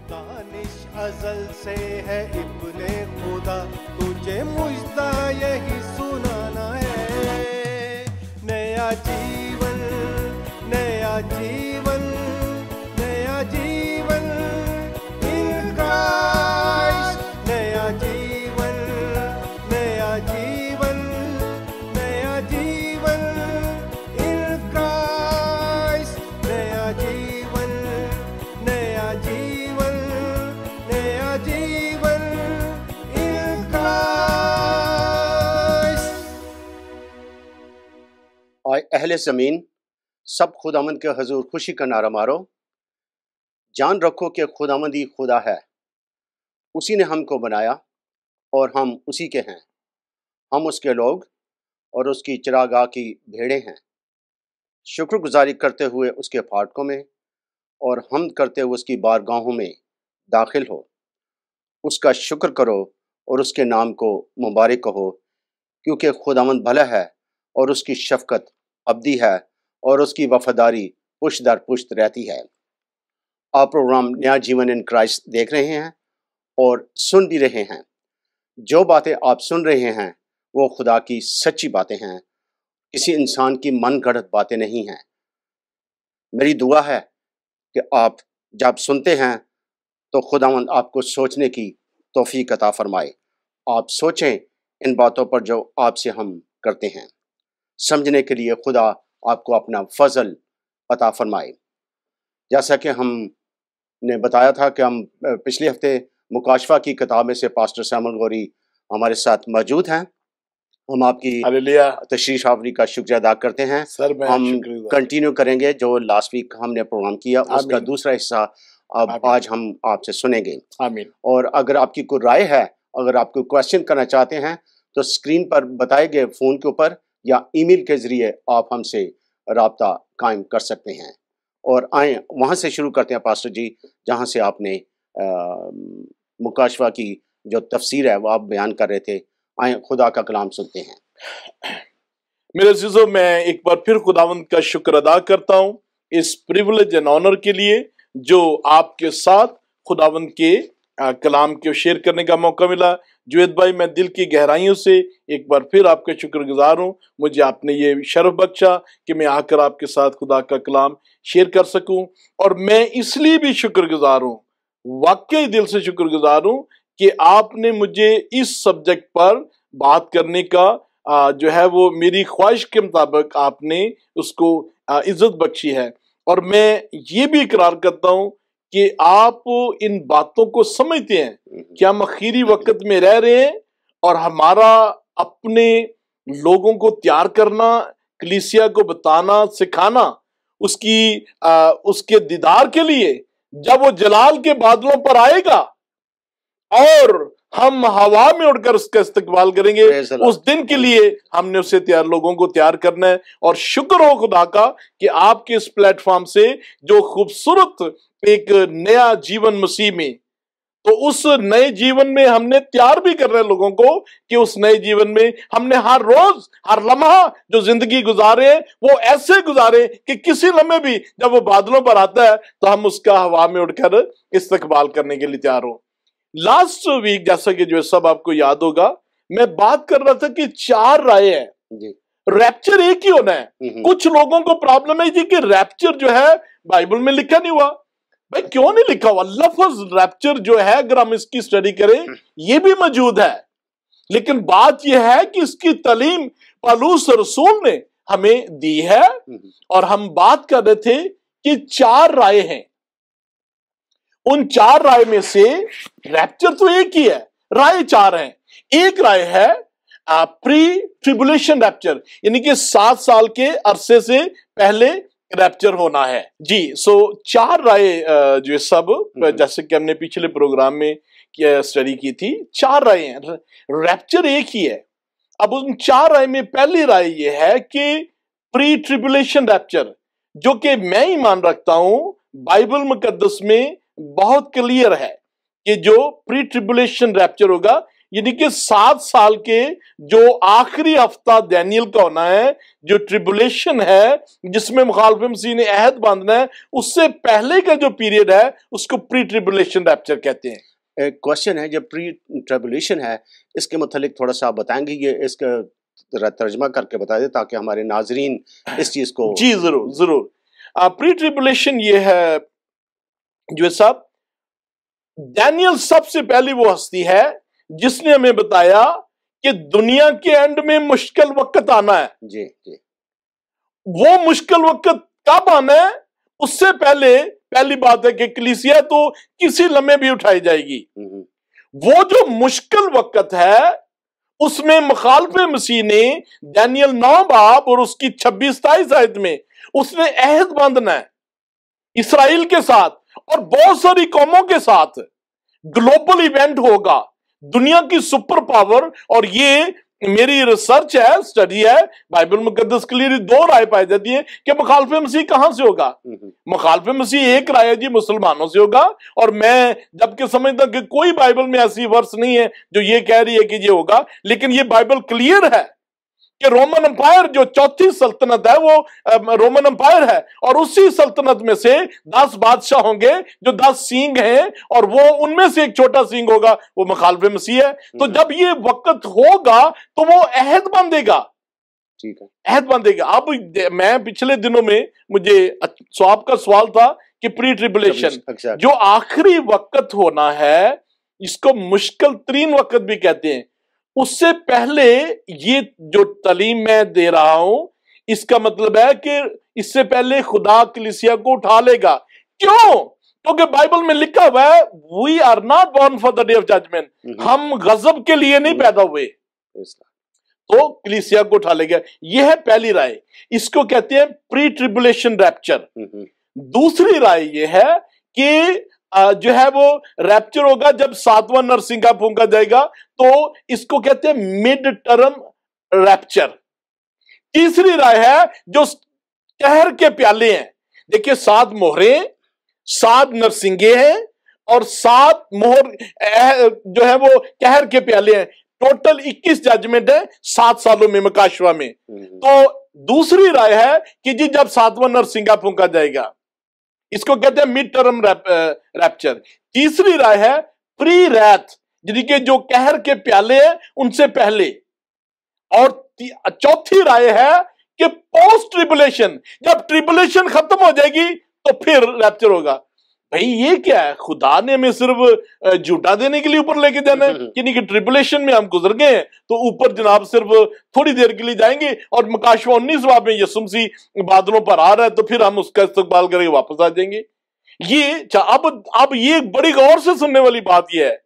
दानिश अज़ल से है इब्ने खुदा, तुझे मुझदा यही सुनाना है। नया जीवन, नया जीवन, नया जीवन इन क्राइस्ट। नया जीवन, नया जीवन, नया जीवन इन क्राइस्ट। नया जीवन, नया जीवन, नया जीवन इन क्राइस्ट। आए अहले ज़मीन, सब खुदावंद के हजूर खुशी का नारा मारो। जान रखो कि खुदावंद ही खुदा है, उसी ने हमको बनाया और हम उसी के हैं। हम उसके लोग और उसकी चिरागाह की भेड़ें हैं। शुक्रगुजारी करते हुए उसके फाटकों में और हमद करते हुए उसकी बारगाहों में दाखिल हो। उसका शुक्र करो और उसके नाम को मुबारक कहो, क्योंकि खुदावंद भला है और उसकी शफकत अबदी है और उसकी वफादारी पुश्त दर पुश्त रहती है। आप प्रोग्राम नया जीवन इन क्राइस्ट देख रहे हैं और सुन भी रहे हैं। जो बातें आप सुन रहे हैं वो खुदा की सच्ची बातें हैं, किसी इंसान की मन गढ़ंत बातें नहीं हैं। मेरी दुआ है कि आप जब सुनते हैं तो खुदावंद आपको सोचने की तौफीक अता फरमाए। आप सोचें इन बातों पर जो आपसे हम करते हैं। समझने के लिए खुदा आपको अपना फजल अता फरमाए। जैसा कि हमने बताया था कि हम पिछले हफ्ते मुकाशफा की किताब में से पास्टर सैमुअल गौरी हमारे साथ मौजूद हैं। हम आपकी तशरीफ आवरी का शुक्रिया अदा करते हैं। सर, मैं हम कंटिन्यू करेंगे जो लास्ट वीक हमने प्रोग्राम किया, उसका दूसरा हिस्सा अब आज हम आपसे सुनेंगे। आमीन। और अगर आपकी कोई राय है, अगर आप कोई क्वेश्चन करना चाहते हैं तो स्क्रीन पर बताए गए फ़ोन के ऊपर या ईमेल के ज़रिए आप हमसे राब्ता कायम कर सकते हैं। और आए वहाँ से शुरू करते हैं पास्टर जी, जहाँ से आपने मुकाशफा की जो तफसीर है वो आप बयान कर रहे थे। आए खुदा का कलाम सुनते हैं। मेरे अज़ीज़ों, मैं एक बार फिर खुदावंद का शुक्र अदा करता हूँ इस प्रिविलेज एंड ऑनर के लिए जो आपके साथ खुदावंद के कलाम को शेयर करने का मौका मिला। जुएद भाई, मैं दिल की गहराइयों से एक बार फिर आपका शुक्रगुजार हूँ। मुझे आपने ये शर्फ बख्शा कि मैं आकर आपके साथ खुदा का कलाम शेयर कर सकूं। और मैं इसलिए भी शुक्रगुजार हूँ, वाकई दिल से शुक्रगुजार हूँ कि आपने मुझे इस सब्जेक्ट पर बात करने का जो है वो मेरी ख्वाहिश के मुताबिक आपने उसको इज्जत बख्शी है। और मैं ये भी इकरार करता हूँ कि आप इन बातों को समझते हैं कि हम आखिरी वक्त में रह रहे हैं और हमारा अपने लोगों को तैयार करना, कलीसिया को बताना, सिखाना उसके दीदार के लिए, जब वो जलाल के बादलों पर आएगा और हम हवा में उड़कर उसका इस्तकबाल करेंगे, उस दिन के लिए हमने उसे लोगों को तैयार करना है। और शुक्र हो खुदा का कि आपके इस प्लेटफॉर्म से जो खूबसूरत एक नया जीवन मसीह में, तो उस नए जीवन में हमने तैयार भी कर रहे हैं लोगों को कि उस नए जीवन में हमने हर रोज हर लम्हा जो जिंदगी गुजारे वो ऐसे गुजारे कि किसी लम्हे भी जब वो बादलों पर आता है तो हम उसका हवा में उड़कर इस्तकबाल करने के लिए तैयार हो। लास्ट वीक, जैसा कि जो सब आपको याद होगा, मैं बात कर रहा था कि 4 राय है, रैप्चर एक ही होना है। कुछ लोगों को प्रॉब्लम है जी कि रैप्चर जो है बाइबल में लिखा नहीं हुआ। भाई क्यों नहीं लिखा हुआ? लफ्ज रैप्चर जो है, अगर हम इसकी स्टडी करें, ये भी मौजूद है, लेकिन बात यह है कि इसकी तालीम पौलुस रसूल ने हमें दी है। और हम बात कर रहे थे कि 4 राय हैं। उन 4 राय में से रैप्चर तो एक ही है, राय 4 हैं। एक राय है प्री ट्रिबुलेशन रैप्चर, यानी कि 7 साल के अरसे से पहले रैप्चर होना है जी। सो 4 राय जो सब, जैसे कि हमने पिछले प्रोग्राम में स्टडी की थी, 4 राय हैं। रैप्चर एक ही है। अब उन 4 राय में पहली राय ये है कि प्री ट्रिबुलेशन रैप्चर, जो कि मैं ही मान रखता हूं बाइबल मुकद्दस में बहुत क्लियर है कि जो प्री ट्रिबुलेशन रैप्चर होगा यानी कि 7 साल के जो आखिरी हफ्ता दानियल का होना है, जो ट्रिबुलेशन है जिसमें मुखालिफ मसीह ने अहद बांधना है, उससे पहले का जो पीरियड है उसको प्री ट्रिबुलेशन रैप्चर कहते हैं। एक क्वेश्चन है, जब प्री ट्रिबुलेशन है इसके मुतालिक थोड़ा सा आप बताएंगे, ये इसका तर्जमा करके बता दें ताकि हमारे नाजरीन इस चीज को। जी जरूर जरूर। प्री ट्रिबुलेशन ये है जो साहब, दानियल सबसे पहली वो हस्ती है जिसने हमें बताया कि दुनिया के एंड में मुश्किल वक्त आना है। जी जी। वो मुश्किल वक्त कब आना है उससे पहले पहली बात है कि कलीसिया तो किसी लम्हे भी उठाई जाएगी। वो जो मुश्किल वक्त है उसमें मुखालिफ मसीह ने दानियल 9 बाब और उसकी 26-27 आयत में उसने अहद बांधना है इसराइल के साथ और बहुत सारी कौमों के साथ। ग्लोबल इवेंट होगा, दुनिया की सुपर पावर। और ये मेरी रिसर्च है, स्टडी है, बाइबल मुकद्दस क्लियर 2 राय पाई जाती है कि मुखालिफ मसीह कहां से होगा। मुखालिफ मसीह एक राय है जी, मुसलमानों से होगा। और मैं जबकि समझता हूं कि कोई बाइबल में ऐसी वर्स नहीं है जो ये कह रही है कि ये होगा, लेकिन ये बाइबल क्लियर है कि रोमन अंपायर जो चौथी सल्तनत है वो रोमन अंपायर है, और उसी सल्तनत में से 10 बादशाह होंगे जो 10 सींग हैं, और वो उनमें से एक छोटा सींग होगा, वो मुखालिफ मसीह है। तो जब ये वक्त होगा तो वो अहद बांधेगा। ठीक है, अहद बांधेगा। अब मैं पिछले दिनों में मुझे आपका सवाल था कि प्री ट्रिबुलेशन जो आखिरी वक्त होना है, इसको मुश्किल तरीन वक्त भी कहते हैं। उससे पहले ये जो तालीम मैं दे रहा हूं, इसका मतलब है कि इससे पहले खुदा कलीसिया को उठा लेगा। क्यों? क्योंकि बाइबल में लिखा हुआ है we are not born for the day of judgment. हम गजब के लिए नहीं पैदा हुए, तो कलीसिया को उठा लेगा। यह है पहली राय, इसको कहते हैं प्री ट्रिबुलेशन रैप्चर। दूसरी राय यह है कि जो है वो रैप्चर होगा जब 7वां नरसिंगा फूंका जाएगा, तो इसको कहते हैं मिड टर्म रैप्चर। तीसरी राय है जो कहर के प्याले हैं। देखिए 7 मोहरें, 7 नरसिंगे हैं और 7 मोहर जो है वो कहर के प्याले हैं। टोटल 21 जजमेंट है 7 सालों में मकाशवा में। तो दूसरी राय है कि जी जब 7वां नरसिंगा फूंका जाएगा, इसको कहते हैं मिड टर्म रैप्चर। तीसरी राय है प्री रैथ, यानी कि जो कहर के प्याले हैं उनसे पहले। और चौथी राय है कि पोस्ट ट्रिबुलेशन, जब ट्रिबुलेशन खत्म हो जाएगी तो फिर रैप्चर होगा। भाई ये क्या है? खुदा ने हमें सिर्फ झूठा देने के लिए ऊपर लेके जाना है, यानी कि ट्रिबुलेशन में हम गुजर गए हैं तो ऊपर जनाब सिर्फ थोड़ी देर के लिए जाएंगे, और मकाशवा 19 बाब में यीशु मसीह बादलों पर आ रहा है तो फिर हम उसका इस्तकबाल करके वापस आ जाएंगे। ये अब ये बड़ी गौर से सुनने वाली बात ये है,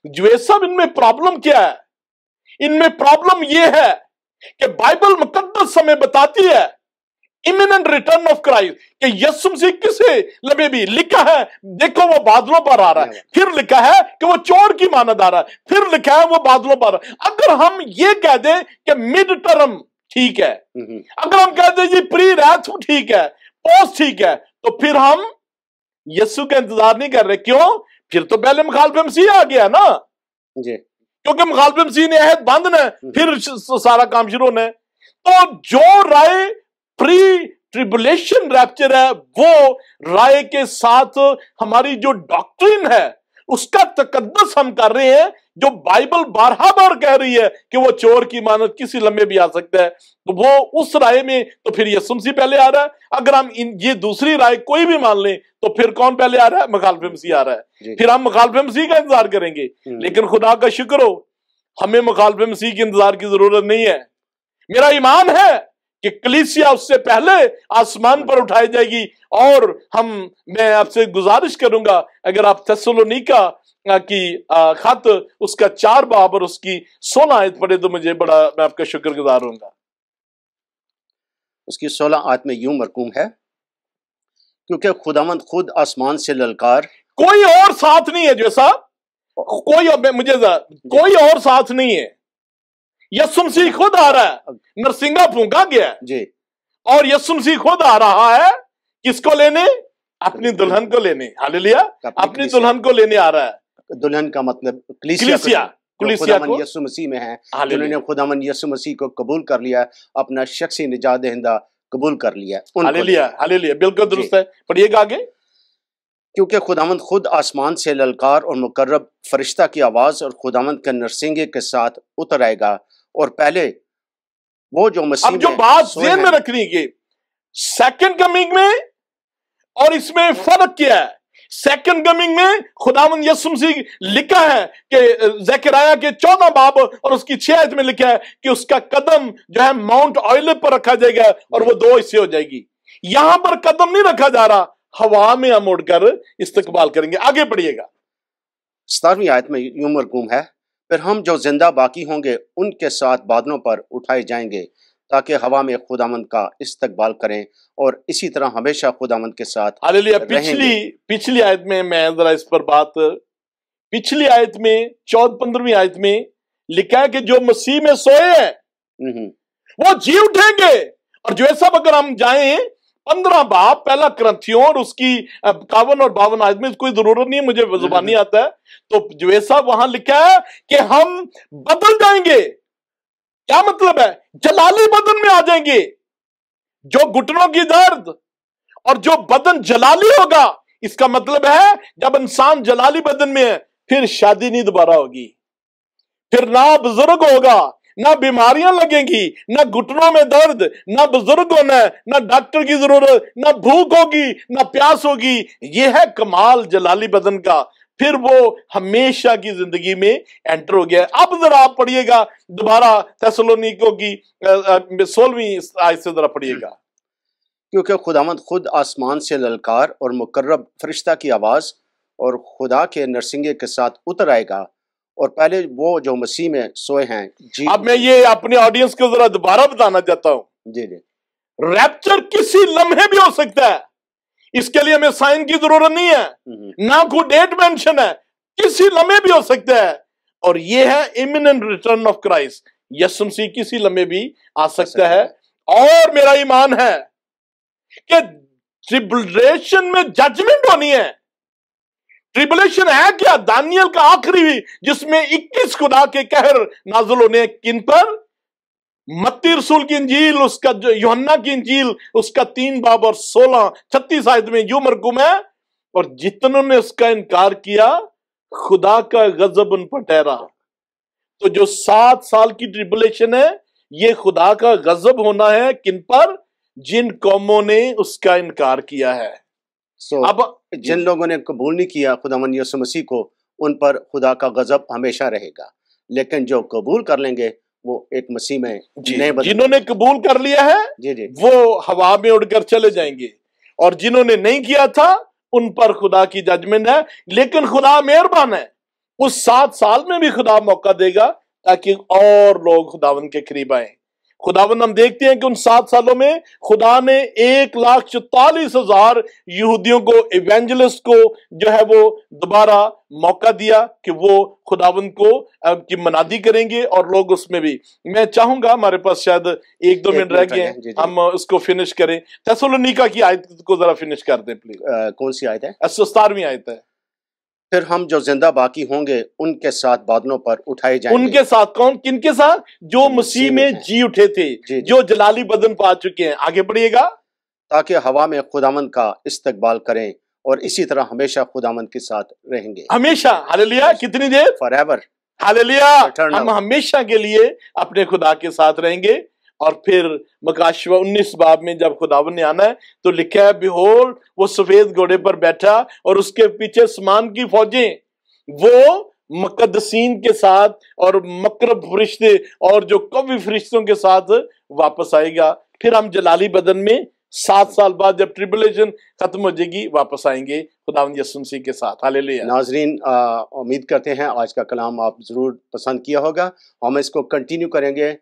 जो सब इनमें प्रॉब्लम क्या है? इनमें प्रॉब्लम ये है कि बाइबल मुकद्दस हमें बताती है इमिनेंट रिटर्न ऑफ क्राइस्ट, कि यीशु मसीह किसे लबे भी लिखा है, देखो वो बादलों पर आ रहा है, फिर लिखा है कि वो चोर की मानद आ रहा है, फिर लिखा है वो बादलों पर आ रहा है। अगर हम ये कह दें कि मिड टर्म ठीक है, अगर हम कह दें जी प्री रैथ ठीक है, पोस्ट ठीक है, तो फिर हम यीशु का इंतजार नहीं कर रहे। क्यों? फिर तो पहले मुखालिफ मसीह आ गया ना जी, क्योंकि मुखालिफ मसीह ने अहद बांधना है, फिर सारा काम शुरू होना है। तो जो राय प्री ट्रिबुलेशन रैप्चर है, वो राय के साथ हमारी जो डॉक्ट्रिन है उसका तकद्दुस हम कर रहे हैं, जो बाइबल बार कह रही है कि वो चोर की मानद किसी लम्हे भी आ सकता है, तो वो उस राय में तो फिर यीशु मसीह पहले आ रहा है। अगर हम ये दूसरी राय कोई भी मान लें तो फिर कौन पहले आ रहा है? मुखालिफ मसीह आ रहा है। फिर हम मुखालिफ मसीह का इंतजार करेंगे। लेकिन खुदा का शुक्र हो, हमें मुखालिफ मसीह के इंतजार की जरूरत नहीं है। मेरा ईमान है कि कलीसिया उससे पहले आसमान पर उठाई जाएगी। और मैं आपसे गुजारिश करूंगा, अगर आप थिस्सलुनीका की खत उसका 4 बाब और उसकी 16 आयत पढ़े तो मैं आपका शुक्रगुजार होऊंगा। उसकी 16 आयत में यूं मरकूम है, क्योंकि खुदावंद खुद आसमान से ललकार, कोई और साथ नहीं है जैसा कोई और साथ नहीं है। यीशु मसीह खुद आ रहा है, नरसिंगा फूंका गया है जी, और यीशु मसीह खुद आ रहा है किसको लेने? अपनी दुल्हन को लेने। हालेलुया, अपनी दुल्हन को लेने आ रहा है। दुल्हन का मतलब खुदावंद यीशु मसीह में हैं, जिन्होंने खुदावंद यीशु मसीह को कबूल कर लिया, अपना शख्सी निजात दहिंदा कबूल कर लिया। हालेलुया, हालेलुया, बिल्कुल दुरुस्त है। पढ़िएगा आगे। क्योंकि खुदावंद खुद आसमान से ललकार और मुकर्रब फरिश्ता की आवाज और खुदावंद के नरसिंगे के साथ उतर आएगा, और पहले वो जो मसीह अब जो बात ज़हन में रखनी है, सेकंड कमिंग में और इसमें फर्क क्या है? सेकंड कमिंग में खुदावंद यीशु मसीह लिखा है कि ज़करिया के 14 बाब और उसकी 6 आयत में लिखा है कि उसका कदम जो है माउंट ऑलिव पर रखा जाएगा और वो 2 हिस्से हो जाएगी। यहां पर कदम नहीं रखा जा रहा, हवा में हम उड़कर इस्तकबाल करेंगे। आगे पढ़िएगा। 17वीं आयत में यूं मरकूम है, फिर हम जो जिंदा बाकी होंगे उनके साथ बादलों पर उठाए जाएंगे, ताकि हवा में खुदावंद का इस्तकबाल करें और इसी तरह हमेशा खुदावंद के साथ हालेलुया। पिछली आयत में मैं जरा इस पर बात, पिछली आयत में 14-15वीं आयत में लिखा है कि जो मसीह में सोए हैं वो जी उठेंगे। और जो सब अगर हम जाएं 15 बाब पहला ग्रंथियों और उसकी 51 और 52 आयत में, कोई जरूरत नहीं है, मुझे जुबानी आता है, तो जो ऐसा वहां लिखा है कि हम बदल जाएंगे। क्या मतलब है? जलाली बदन में आ जाएंगे। जो घुटनों की दर्द और जो बदन जलाली होगा, इसका मतलब है जब इंसान जलाली बदन में है, फिर शादी नहीं दोबारा होगी, फिर ना बुजुर्ग होगा, ना बीमारियां लगेंगी, ना घुटनों में दर्द, ना बुजुर्ग होना है, ना डॉक्टर की जरूरत, ना भूख होगी, ना प्यास होगी। यह है कमाल जलाली बदन का। फिर वो हमेशा की जिंदगी में एंटर हो गया। अब जरा आप पढ़िएगा दोबारा थिस्सलुनीकियों की 16वीं आयत से जरा पढ़िएगा। क्योंकि खुदावंद खुद आसमान से ललकार और मुकर्रब फरिश्ता की आवाज और खुदा के नरसिंगे के साथ उतर आएगा, और पहले वो जो मसीह में सोए हैं जी। अब मैं ये अपने ऑडियंस को जरा दोबारा बताना चाहता हूं। जी जी, रैप्चर किसी लम्हे भी हो सकता है, इसके लिए हमें साइन की जरूरत नहीं है, ना कोई डेट मेंशन है, किसी लम्हे भी हो सकता है। और ये है इमिनेंट रिटर्न ऑफ क्राइस्ट, यीशु मसीह किसी लम्हे भी आ सकता है। और मेरा ईमान है कि ट्रिबुलेशन में जजमेंट होनी है। ट्रिबुलेशन है क्या? दानियल का आखिरी जिसमें 21 खुदा के कहर नाजुल होने, किन पर? मत्ती रसूल की इंजील, उसका यूहन्ना की इंजील, उसका 3 बाब और 36 आयत में यूं मरकूम है, और जितनों ने उसका इनकार किया खुदा का गजब उन पर ठहरा। तो जो 7 साल की ट्रिबुलेशन है, ये खुदा का गजब होना है किन पर? जिन कौमों ने उसका इनकार किया है। अब जिन लोगों ने कबूल नहीं किया खुदावंद यीशु मसीह को, उन पर खुदा का गजब हमेशा रहेगा। लेकिन जो कबूल कर लेंगे वो एक मसीह में जिन्होंने कबूल कर लिया है जी जी, वो हवा में उड़कर चले जाएंगे, और जिन्होंने नहीं किया था उन पर खुदा की जजमेंट है। लेकिन खुदा मेहरबान है, उस 7 साल में भी खुदा मौका देगा ताकि और लोग खुदावन के करीब आए। खुदावन, हम देखते हैं कि उन 7 सालों में खुदा ने 1,44,000 यहूदियों को, इवेंजलिस्ट को जो है वो दोबारा मौका दिया कि वो खुदावन को की मनादी करेंगे, और लोग उसमें भी। मैं चाहूंगा, हमारे पास शायद 1-2 मिनट रह गए, हम उसको फिनिश करें। थिस्सलुनीकियों की आयत को जरा फिनिश कर दें प्लीज। कौन सी आयत है? 17वीं आयत है। फिर हम जो जिंदा बाकी होंगे उनके साथ बादलों पर उठाए जाएंगे। उनके साथ कौन? किनके साथ? जो मसीह में जी उठे थे, जो जलाली बदन पा चुके हैं। आगे बढ़िएगा। ताकि हवा में खुदावंद का इस्तकबाल करें और इसी तरह हमेशा खुदावंद के साथ रहेंगे। हमेशा। हालेलुया। कितनी देर? फॉरएवर। हालेलुया। हम हमेशा के लिए अपने खुदा के साथ रहेंगे। और फिर मकाशवा 19 बाब में जब खुदावन ने आना है तो लिखा है, बिहोल वो सफेद घोड़े पर बैठा और उसके पीछे आसमान की फौजें, वो मुकद्दसीन के साथ और मकरब फरिश्ते और जो कवि फरिश्तों के साथ वापस आएगा। फिर हम जलाली बदन में 7 साल बाद जब ट्रिबुलेशन खत्म हो जाएगी वापस आएंगे खुदावंद यीशु मसीह के साथ। हालेलुया। नाजरीन, उम्मीद करते हैं आज का कलाम आप जरूर पसंद किया होगा। हम इसको कंटिन्यू करेंगे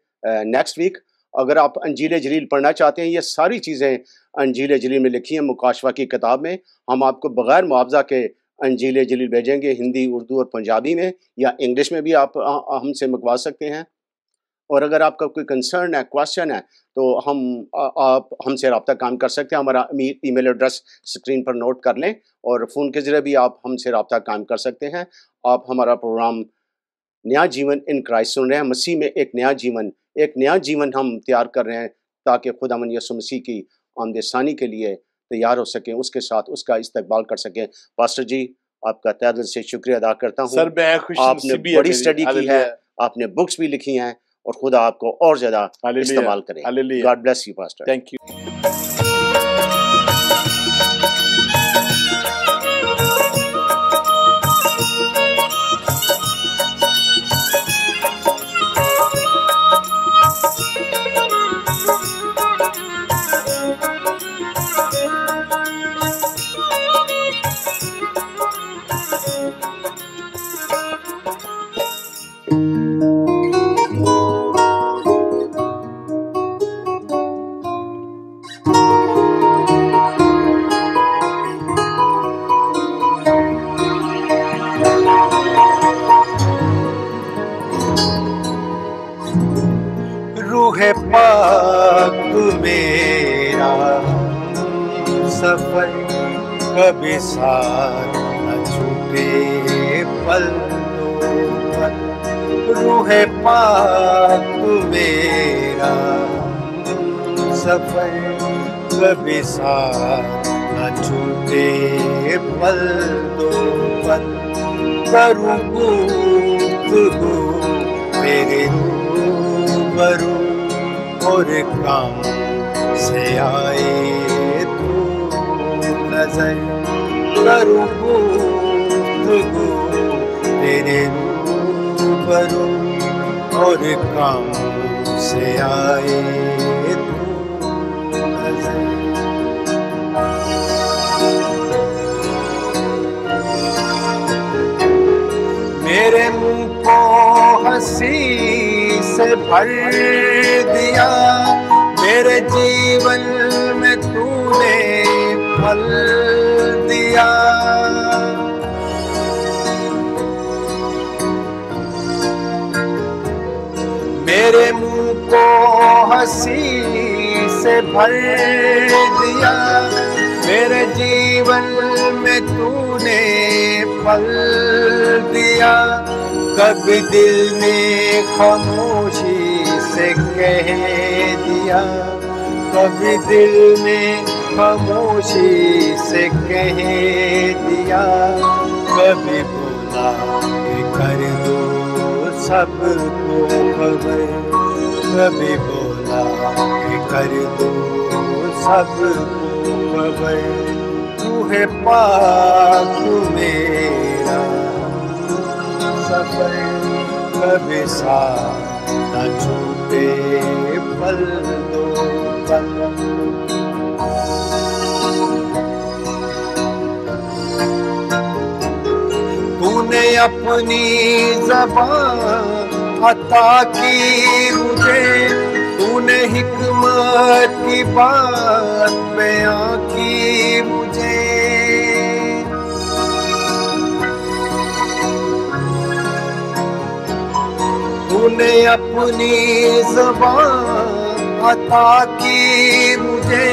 नेक्स्ट वीक। अगर आप अंजील जलील पढ़ना चाहते हैं, ये सारी चीज़ें अंजील जलील में लिखी हैं मुकाशवा की किताब में। हम आपको बग़ैर मुआवजा के अंजील जलील भेजेंगे, हिंदी, उर्दू और पंजाबी में, या इंग्लिश में भी आप हमसे मंगवा सकते हैं। और अगर आपका कोई कंसर्न है, क्वेश्चन है, तो आप हमसे रब्ता कायम कर सकते हैं। हमारा ईमेल एड्रेस स्क्रीन पर नोट कर लें और फ़ोन के ज़रिए भी आप हमसे रब्ता कायम कर सकते हैं। आप हमारा प्रोग्राम नया जीवन इन क्राइस्ट सुन रहे हैं, मसीह में एक नया जीवन हम तैयार कर रहे हैं ताकि खुदावंद यीशु मसीह की आमदसानी के लिए तैयार हो सकें, उसके साथ उसका इस्तकबाल कर सकें। पास्टर जी, आपका तहे दिल से शुक्रिया अदा करता हूँ। सर, मैं आपने बड़ी स्टडी की है, आपने बुक्स भी लिखी हैं और खुदा आपको और ज्यादा इस्तेमाल करे। God bless you pastor. Thank you. रूहे पाक तू मेरा सफर, कभी साथ न छूटे पल दो पल। रूहे पाक तू मेरा सफर, कभी साथ न छूटे पल दो पल। करूँ गुफ्तगू मेरे रूबरू, और काम से आए तू नजर। करूँ गुफ्तगू तेरे रूबरू, और काम से आए तू नजर। मेरे मुंह को हंसी से भर दिया, मेरे जीवन में तूने फल दिया। मेरे मुंह को हंसी से भर दिया, मेरे जीवन में तूने फल दिया। कभी दिल में खामोशी से कह दिया, कभी दिल में खामोशी से कह दिया। कभी बोला कि कर दो सबको खबर, कभी बोला कि कर दो सबको खबर। तू है पाक तू मेरा सफर, कभी साथ न छूटे पल दो पल। तूने अपनी ज़बान अता की मुझे, तूने हिकमत की बात बयां की मुझे। तूने अपनी ज़बान अता की मुझे,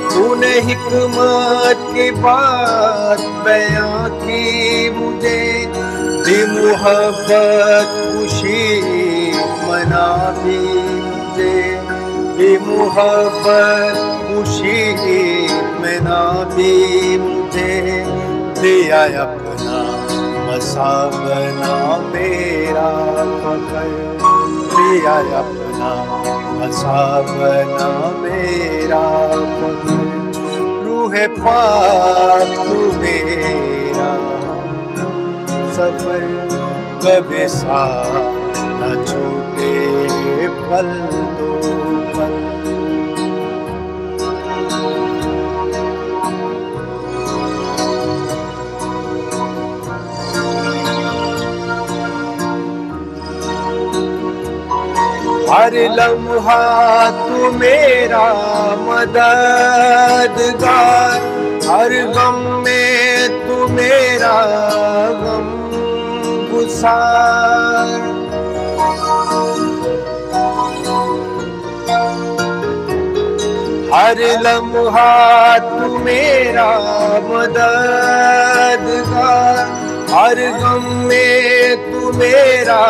तूने हिकमत की बात बयां की मुझे। दी मुहब्बत खुशी मना भी मुझे, दी मुहब्बत खुशी मना भी मुझे। दिया अपना मसा बना मेरा फकर, दिया अपना मसा बना मेरा फकर। रूहे पाक तू मेरा सफर, कभी साथ न छूटे पल दो पल। हर लम्हा तू मेरा मददगार, हर गम में तू मेरा गम गुसार। हर लम्हा तू मेरा मददगार, हर गम में तू मेरा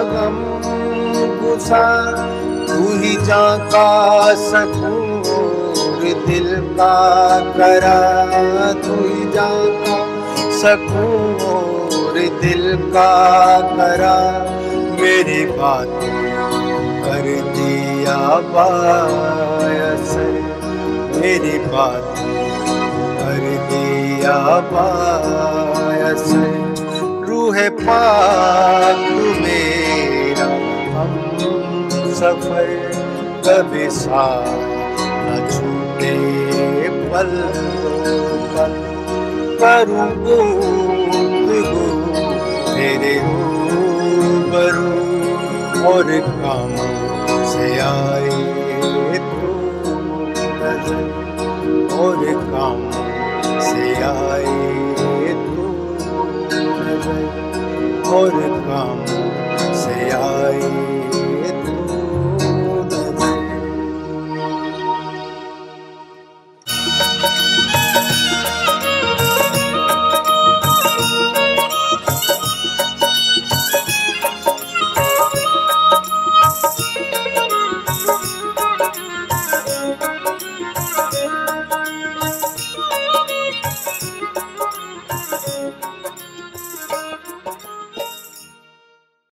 गम गुसा, तू ही जान का सकून और दिल का करा, तू ही जान का सकून और दिल का करा। मेरी बात कर दिया बायस, मेरी बात कर दिया बायस। रूह पाक तू मेरा हम सफर, कभी साथ न छूटे पल पल। करूँ गुफ्तगू तेरे रूबरू, और काम से आए तू नजर, और काम से आए तू नजर, और काम